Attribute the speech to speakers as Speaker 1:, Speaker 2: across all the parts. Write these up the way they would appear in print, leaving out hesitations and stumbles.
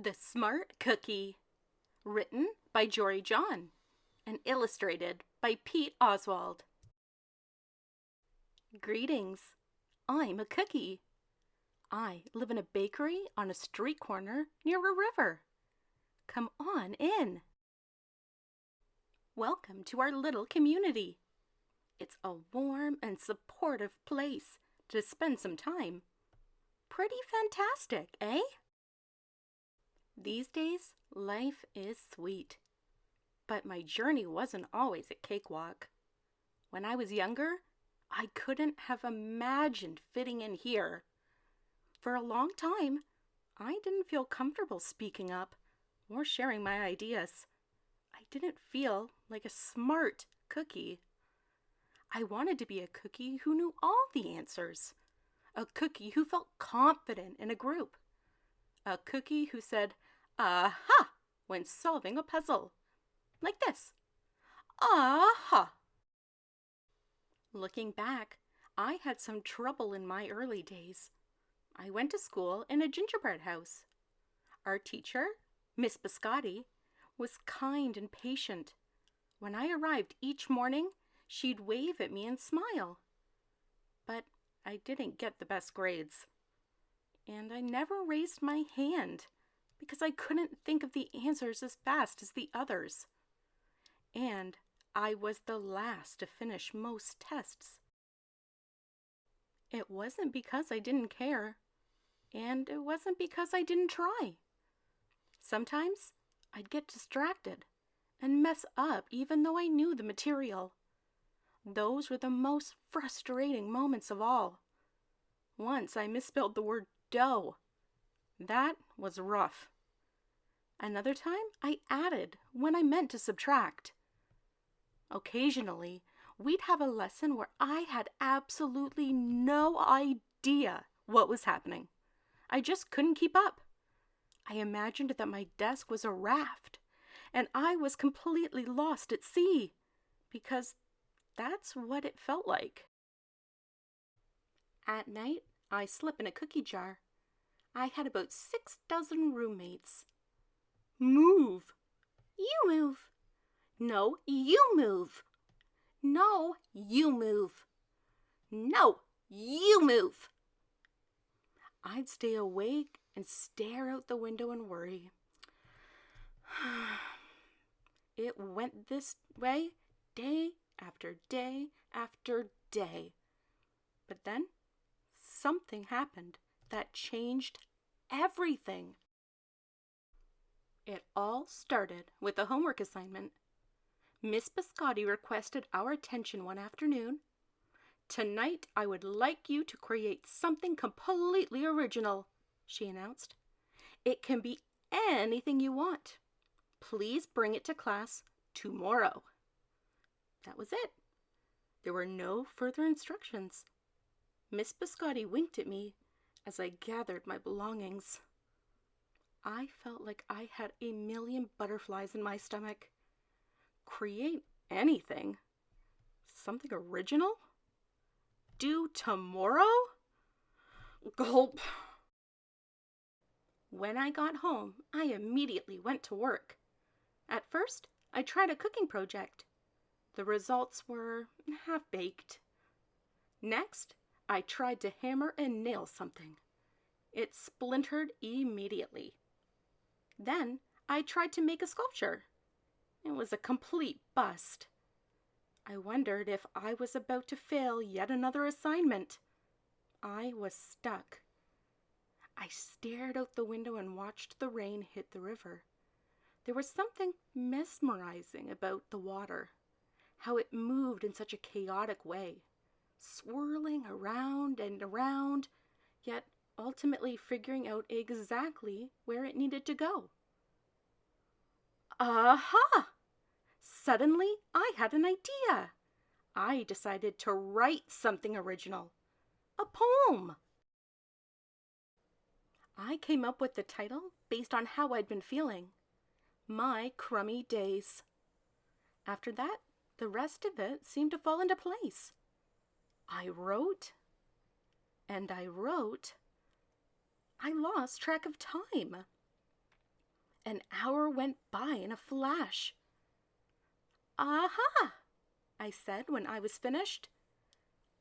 Speaker 1: The Smart Cookie, written by Jory and illustrated by Oswald. Greetings, I'm a cookie. I live in a bakery on a street corner near a river. Come on in. Welcome to our little community. It's a warm and supportive place to spend some time. Pretty fantastic, eh? These days, life is sweet. But my journey wasn't always a cakewalk. When I was younger, I couldn't have imagined fitting in here. For a long time, I didn't feel comfortable speaking up or sharing my ideas. I didn't feel like a smart cookie. I wanted to be a cookie who knew all the answers. A cookie who felt confident in a group. A cookie who said, "Aha!" when solving a puzzle. Like this. Aha! Looking back, I had some trouble in my early days. I went to school in a gingerbread house. Our teacher, Miss Biscotti, was kind and patient. When I arrived each morning, she'd wave at me and smile. But I didn't get the best grades. And I never raised my hand because I couldn't think of the answers as fast as the others. And I was the last to finish most tests. It wasn't because I didn't care, and it wasn't because I didn't try. Sometimes I'd get distracted and mess up even though I knew the material. Those were the most frustrating moments of all. Once I misspelled the word dough. That was rough. Another time I added when I meant to subtract. Occasionally, we'd have a lesson where I had absolutely no idea what was happening. I just couldn't keep up. I imagined that my desk was a raft, and I was completely lost at sea, because that's what it felt like. At night, I slept in a cookie jar. I had about 6 dozen roommates. Move! You move! No, you move! No, you move! No, you move! I'd stay awake and stare out the window and worry. It went this way day after day after day. But then something happened that changed everything. It all started with a homework assignment. Miss Biscotti requested our attention one afternoon. "Tonight I would like you to create something completely original," she announced. "It can be anything you want. Please bring it to class tomorrow." That was it. There were no further instructions. Miss Biscotti winked at me as I gathered my belongings. I felt like I had a million butterflies in my stomach. Create anything? Something original? Due tomorrow? Gulp. When I got home, I immediately went to work. At first, I tried a cooking project. The results were half-baked. Next, I tried to hammer and nail something. It splintered immediately. Then, I tried to make a sculpture. It was a complete bust. I wondered if I was about to fail yet another assignment. I was stuck. I stared out the window and watched the rain hit the river. There was something mesmerizing about the water, how it moved in such a chaotic way, swirling around and around, yet ultimately figuring out exactly where it needed to go. Aha! Suddenly, I had an idea. I decided to write something original. A poem. I came up with the title based on how I'd been feeling. My Crummy Days. After that, the rest of it seemed to fall into place. I wrote, and I wrote. I lost track of time. An hour went by in a flash. "Aha!" I said when I was finished.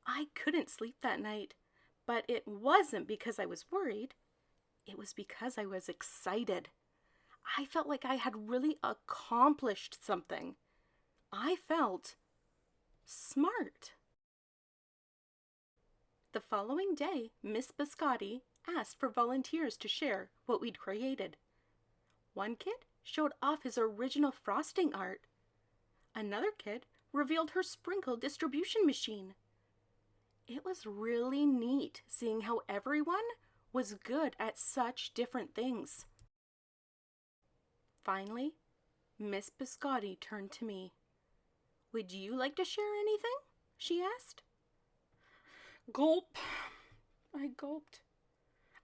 Speaker 1: I couldn't sleep that night, but it wasn't because I was worried. It was because I was excited. I felt like I had really accomplished something. I felt smart. The following day, Miss Biscotti asked for volunteers to share what we'd created. One kid showed off his original frosting art. Another kid revealed her sprinkle distribution machine. It was really neat seeing how everyone was good at such different things. Finally, Miss Biscotti turned to me. "Would you like to share anything?" she asked. Gulp. I gulped.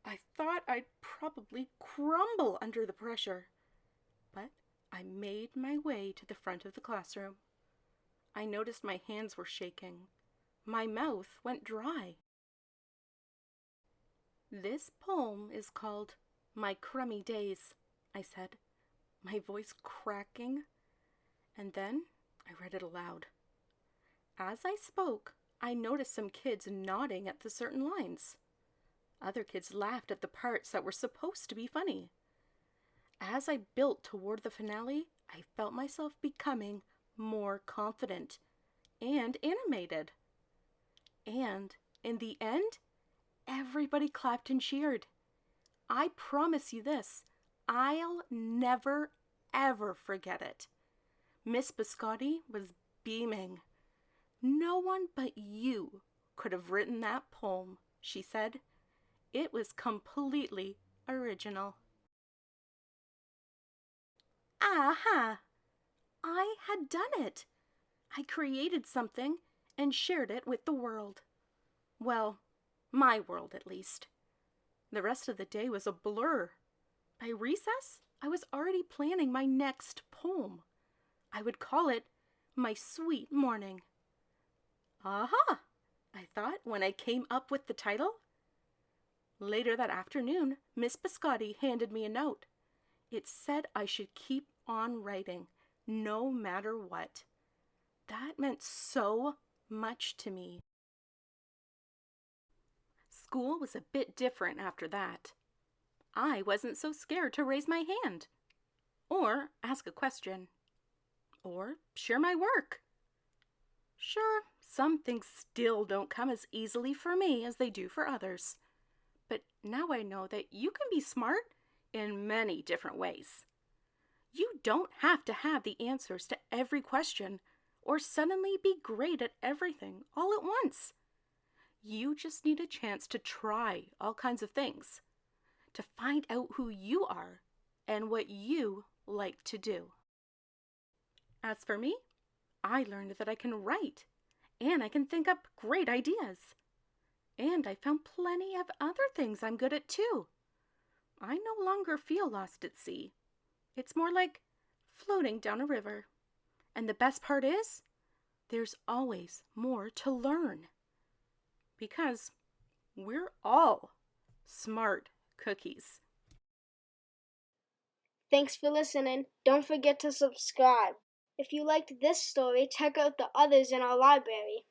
Speaker 1: I thought I'd probably crumble under the pressure, but I made my way to the front of the classroom. I noticed my hands were shaking. My mouth went dry. "This poem is called My Crummy Days," I said, my voice cracking, and then I read it aloud. As I spoke, I noticed some kids nodding at the certain lines. Other kids laughed at the parts that were supposed to be funny. As I built toward the finale, I felt myself becoming more confident and animated. And in the end, everybody clapped and cheered. I promise you this, I'll never, ever forget it. Miss Biscotti was beaming. "No one but you could have written that poem," she said. "It was completely original." Aha! I had done it. I created something and shared it with the world. Well, my world at least. The rest of the day was a blur. By recess, I was already planning my next poem. I would call it My Sweet Morning. Aha! I thought when I came up with the title. Later that afternoon, Miss Biscotti handed me a note. It said I should keep on writing, no matter what. That meant so much to me. School was a bit different after that. I wasn't so scared to raise my hand, or ask a question, or share my work. Sure, some things still don't come as easily for me as they do for others. But now I know that you can be smart in many different ways. You don't have to have the answers to every question or suddenly be great at everything all at once. You just need a chance to try all kinds of things, to find out who you are and what you like to do. As for me, I learned that I can write, and I can think up great ideas. And I found plenty of other things I'm good at too. I no longer feel lost at sea. It's more like floating down a river. And the best part is, there's always more to learn. Because we're all smart cookies.
Speaker 2: Thanks for listening. Don't forget to subscribe. If you liked this story, check out the others in our library.